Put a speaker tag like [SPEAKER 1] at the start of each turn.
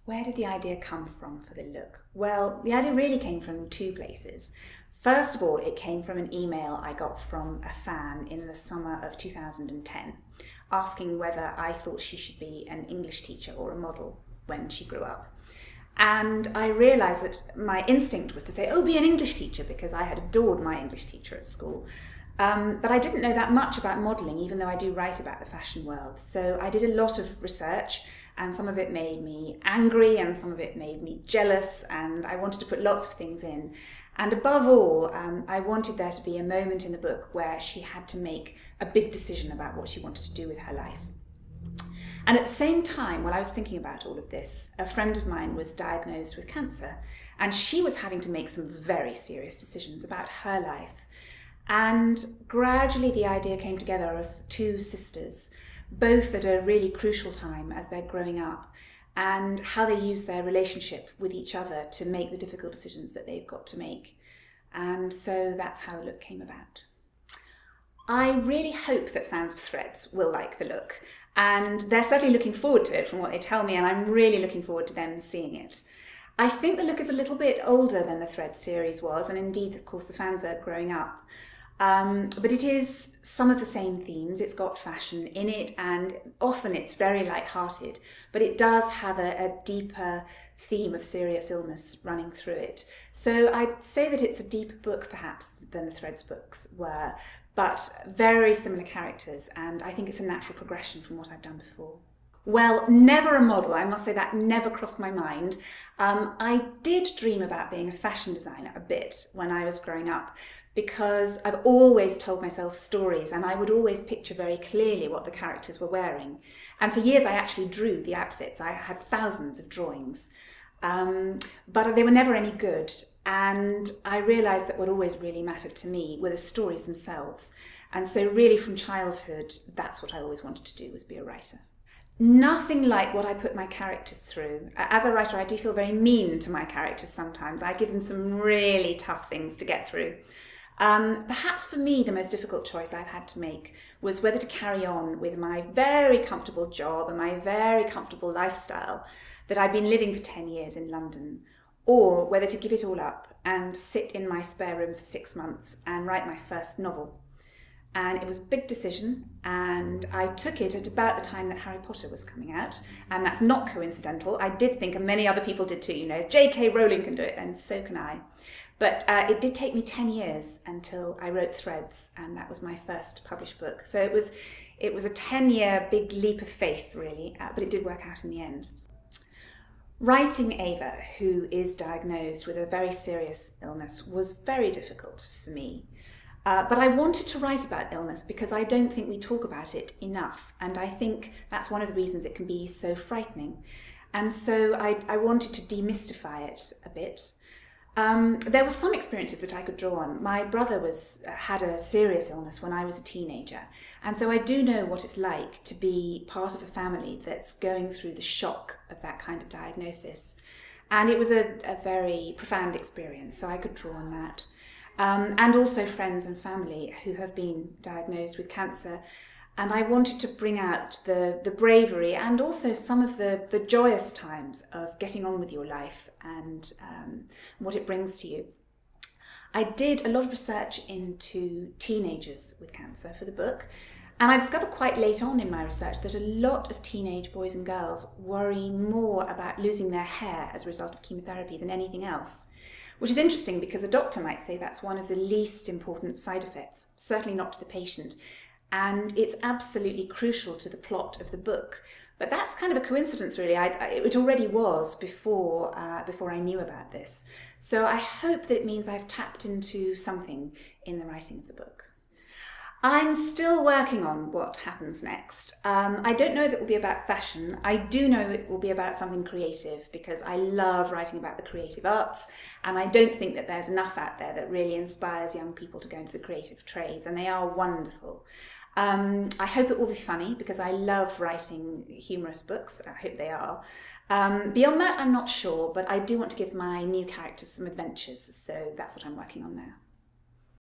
[SPEAKER 1] Where did the idea come from for the look? Well, the idea really came from two places. First of all, it came from an email I got from a fan in the summer of 2010, asking whether I thought she should be an English teacher or a model when she grew up. And I realised that my instinct was to say, oh, be an English teacher, because I had adored my English teacher at school. But I didn't know that much about modelling, even though I do write about the fashion world. So I did a lot of research, and some of it made me angry, and some of it made me jealous, and I wanted to put lots of things in. And above all, I wanted there to be a moment in the book where she had to make a big decision about what she wanted to do with her life. And at the same time, while I was thinking about all of this, a friend of mine was diagnosed with cancer, and she was having to make some very serious decisions about her life. And gradually the idea came together of two sisters, both at a really crucial time as they're growing up, and how they use their relationship with each other to make the difficult decisions that they've got to make. And so that's how the look came about. I really hope that fans of Threads will like the look, and they're certainly looking forward to it from what they tell me, and I'm really looking forward to them seeing it. I think the look is a little bit older than the Threads series was, and indeed, of course, the fans are growing up. But it is some of the same themes. It's got fashion in it, and often it's very light-hearted, but it does have a deeper theme of serious illness running through it. So I'd say that it's a deeper book perhaps than the Threads books were, but very similar characters, and I think it's a natural progression from what I've done before. Well, never a model, I must say that never crossed my mind. I did dream about being a fashion designer a bit when I was growing up, because I've always told myself stories, and I would always picture very clearly what the characters were wearing. And for years I actually drew the outfits. I had thousands of drawings, but they were never any good. And I realised that what always really mattered to me were the stories themselves. And so really from childhood, that's what I always wanted to do, was be a writer. Nothing like what I put my characters through. As a writer, I do feel very mean to my characters sometimes. I give them some really tough things to get through. Perhaps for me, the most difficult choice I've had to make was whether to carry on with my very comfortable job and my very comfortable lifestyle that I'd been living for 10 years in London, or whether to give it all up and sit in my spare room for 6 months and write my first novel. And it was a big decision, and I took it at about the time that Harry Potter was coming out, and that's not coincidental. I did think, and many other people did too, you know, J.K. Rowling can do it, and so can I. But it did take me 10 years until I wrote Threads, and that was my first published book. So it was a 10-year big leap of faith, really, but it did work out in the end. Writing Ava, who is diagnosed with a very serious illness, was very difficult for me. But I wanted to write about illness because I don't think we talk about it enough, and I think that's one of the reasons it can be so frightening. And so I wanted to demystify it a bit. There were some experiences that I could draw on. My brother had a serious illness when I was a teenager, and so I do know what it's like to be part of a family that's going through the shock of that kind of diagnosis. And it was a very profound experience, so I could draw on that. And also friends and family who have been diagnosed with cancer. And I wanted to bring out the bravery and also some of the joyous times of getting on with your life and what it brings to you. I did a lot of research into teenagers with cancer for the book, and I discovered quite late on in my research that a lot of teenage boys and girls worry more about losing their hair as a result of chemotherapy than anything else. Which is interesting because a doctor might say that's one of the least important side effects, certainly not to the patient. And it's absolutely crucial to the plot of the book. But that's kind of a coincidence, really. It already was before I knew about this. So I hope that it means I've tapped into something in the writing of the book. I'm still working on what happens next. I don't know if it will be about fashion. I do know it will be about something creative because I love writing about the creative arts, and I don't think that there's enough out there that really inspires young people to go into the creative trades, and they are wonderful. I hope it will be funny because I love writing humorous books. I hope they are. Beyond that, I'm not sure, but I do want to give my new characters some adventures, so that's what I'm working on now.